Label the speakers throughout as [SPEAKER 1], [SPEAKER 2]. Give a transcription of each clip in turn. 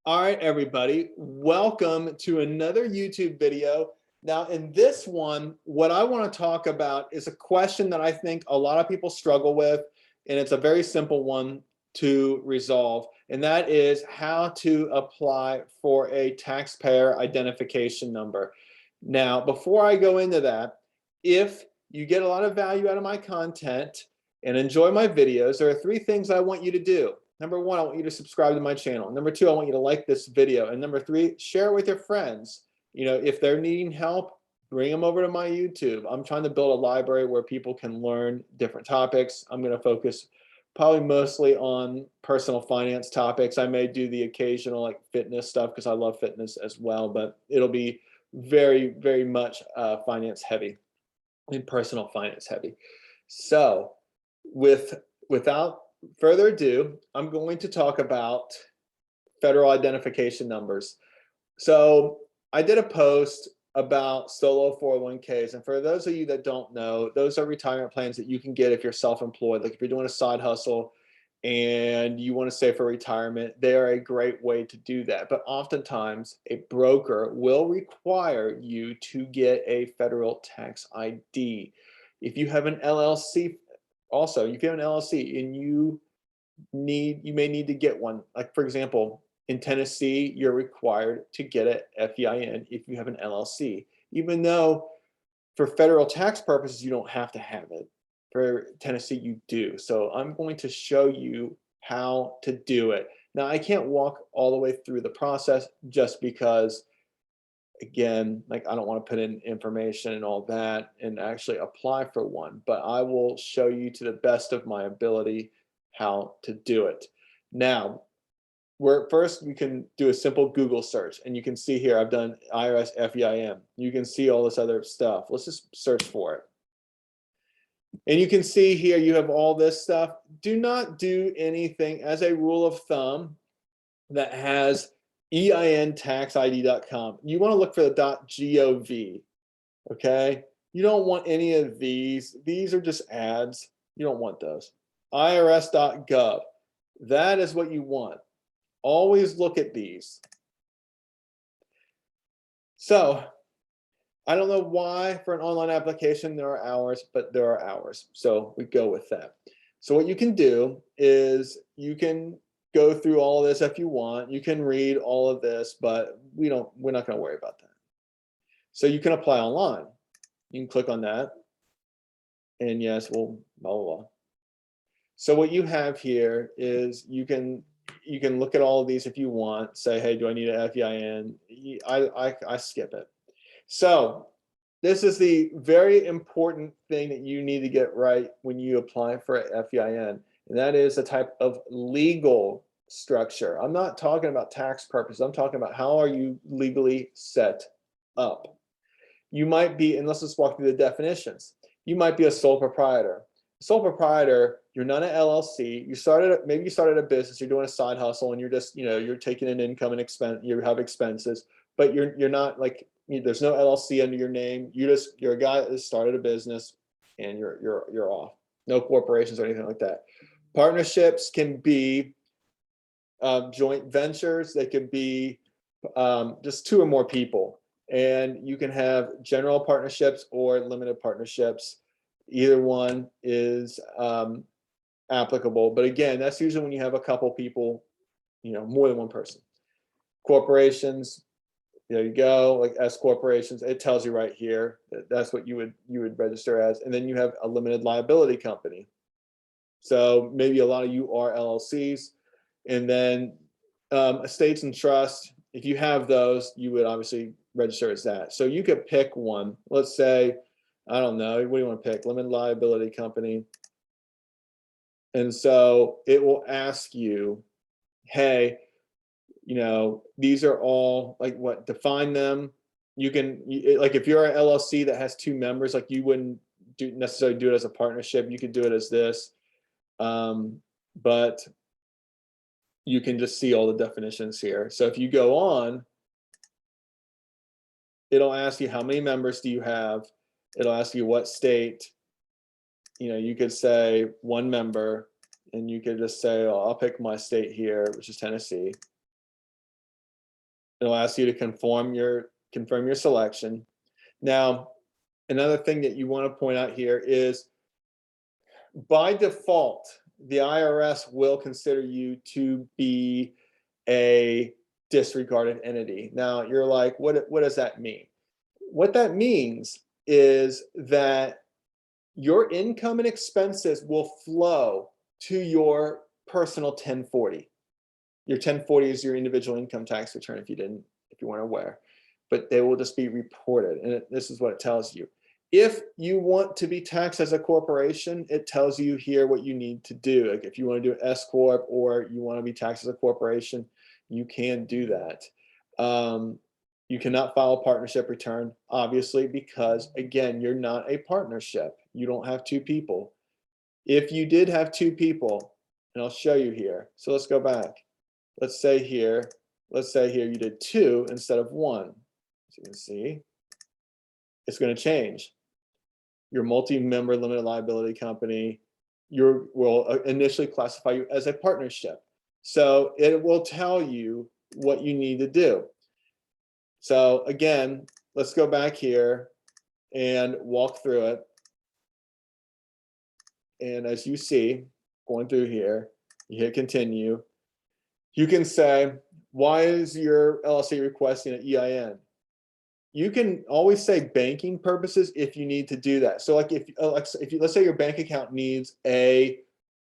[SPEAKER 1] All right, everybody, welcome to another YouTube video. Now, in this one, what I want to talk about is a question that I think a lot of people struggle with, and it's a very simple one to resolve, and that is how to apply for a taxpayer identification number. Now, before I go into that, if you get a lot of value out of my content and enjoy my videos, there are three things I want you to do. Number one, I want you to subscribe to my channel. Number two, I want you to like this video. And number three, share it with your friends. You know, if they're needing help, bring them over to my YouTube. I'm trying to build a library where people can learn different topics. I'm going to focus probably mostly on personal finance topics. I may do the occasional like fitness stuff because I love fitness as well, but it'll be very, very much finance heavy and personal finance heavy. So without further ado, I'm going to talk about federal identification numbers. So I did a post about solo 401ks. And for those of you that don't know, those are retirement plans that you can get if you're self-employed. Like if you're doing a side hustle and you want to save for retirement, they are a great way to do that. But oftentimes a broker will require you to get a federal tax ID. If you have an LLC, also, if you have an LLC and you may need to get one. Like for example, in Tennessee, you're required to get a FEIN if you have an LLC, even though for federal tax purposes, you don't have to have it. For Tennessee, you do. So I'm going to show you how to do it. Now, I can't walk all the way through the process just because, again, like I don't want to put in information and all that and actually apply for one, but I will show you to the best of my ability how to do it. Now, first we can do a simple Google search, and you can see here I've done IRS FEIN. You can see all this other stuff. Let's just search for it. And you can see here you have all this stuff. Do not do anything as a rule of thumb that has eintaxid.com. You want to look for the .gov, okay? You don't want any of these. These are just ads. You don't want those. IRS.gov. That is what you want. Always look at these. So I don't know why for an online application there are hours, but there are hours. So we go with that. So what you can do is you can go through all of this if you want. You can read all of this, but we're not going to worry about that. So you can apply online. You can click on that. And yes, we'll blah, blah, blah. So what you have here is you can look at all of these if you want. Say, hey, do I need an FEIN? I skip it. So this is the very important thing that you need to get right when you apply for a FEIN, and that is a type of legal structure. I'm not talking about tax purposes. I'm talking about how are you legally set up. You might be, and let's just walk through the definitions. You might be a sole proprietor. Sole proprietor, you're not an LLC. Maybe you started a business, you're doing a side hustle, and you're just, you're taking an income and expense, you have expenses, but you're not like, there's no LLC under your name. You're a guy that started a business and you're off. No corporations or anything like that. Partnerships can be joint ventures. They could be just two or more people. And you can have general partnerships or limited partnerships. Either one is applicable. But again, that's usually when you have a couple people, more than one person. Corporations, there you go, like S corporations, it tells you right here that that's what you would register as. And then you have a limited liability company. So maybe a lot of you are LLCs. And then estates and trusts, if you have those, you would obviously register as that. So you could pick one. Let's say, I don't know, what do you want to pick? Limited liability company. And so it will ask you, hey, these are all like what define them. You can like if you're an LLC that has two members, like you wouldn't necessarily do it as a partnership. You could do it as this, but you can just see all the definitions here. So if you go on, it'll ask you how many members do you have. It'll ask you what state. You could say one member, and you could just say, oh, I'll pick my state here, which is Tennessee. It'll ask you to confirm your selection. Now, another thing that you want to point out here is, by default, the IRS will consider you to be a disregarded entity. Now, you're like, what does that mean? What that means is that your income and expenses will flow to your personal 1040. Your 1040 is your individual income tax return, if you weren't aware, but they will just be reported. And this is what it tells you. If you want to be taxed as a corporation, it tells you here what you need to do. Like if you want to do an S Corp or you want to be taxed as a corporation, you can do that. You cannot file a partnership return, obviously, because again, you're not a partnership. You don't have two people. If you did have two people, and I'll show you here. So let's go back. Let's say here you did two instead of one. As you can see, it's going to change. Your multi-member limited liability company, will initially classify you as a partnership. So it will tell you what you need to do. So again, let's go back here and walk through it. And as you see, going through here, you hit continue. You can say, why is your LLC requesting an EIN? You can always say banking purposes if you need to do that. So like if you, let's say your bank account needs a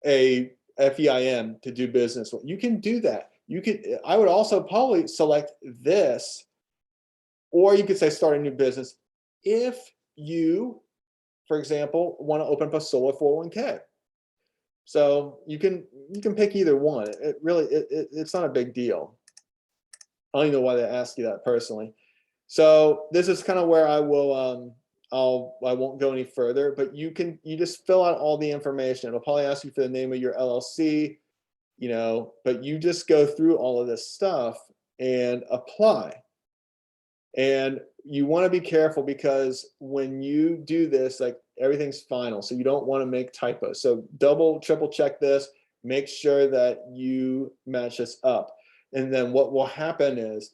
[SPEAKER 1] FEIN to do business, you can do that. I would also probably select this, or you could say start a new business if you, for example, want to open up a solo 401k. So you can pick either one. It's not a big deal. I don't even know why they ask you that personally. So this is kind of where I will I won't go any further, but you just fill out all the information. It'll probably ask you for the name of your LLC, but you just go through all of this stuff and apply. And you want to be careful because when you do this, like everything's final. So you don't want to make typos. So double, triple check this, make sure that you match this up. And then what will happen is,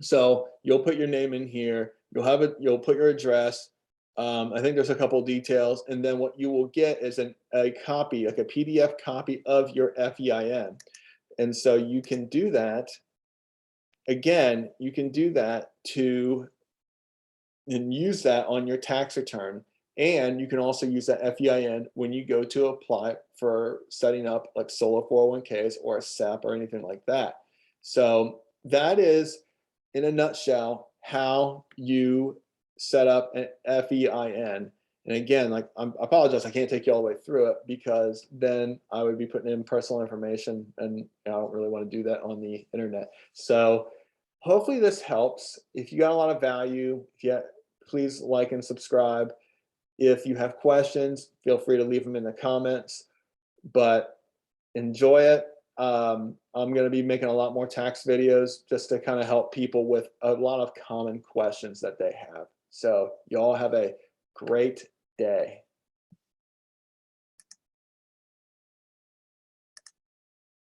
[SPEAKER 1] so you'll put your name in here, you'll put your address. I think there's a couple details. And then what you will get is a copy, like a PDF copy of your FEIN. And so you can do that. Again, you can do that and use that on your tax return. And you can also use that FEIN when you go to apply for setting up like solo 401ks or a SEP or anything like that. So that is, in a nutshell, how you set up an FEIN. And again, like I apologize, I can't take you all the way through it because then I would be putting in personal information and I don't really want to do that on the internet. So hopefully this helps. If you got a lot of value, please like and subscribe. If you have questions, feel free to leave them in the comments, but enjoy it. I'm going to be making a lot more tax videos just to kind of help people with a lot of common questions that they have. So you all have a great day.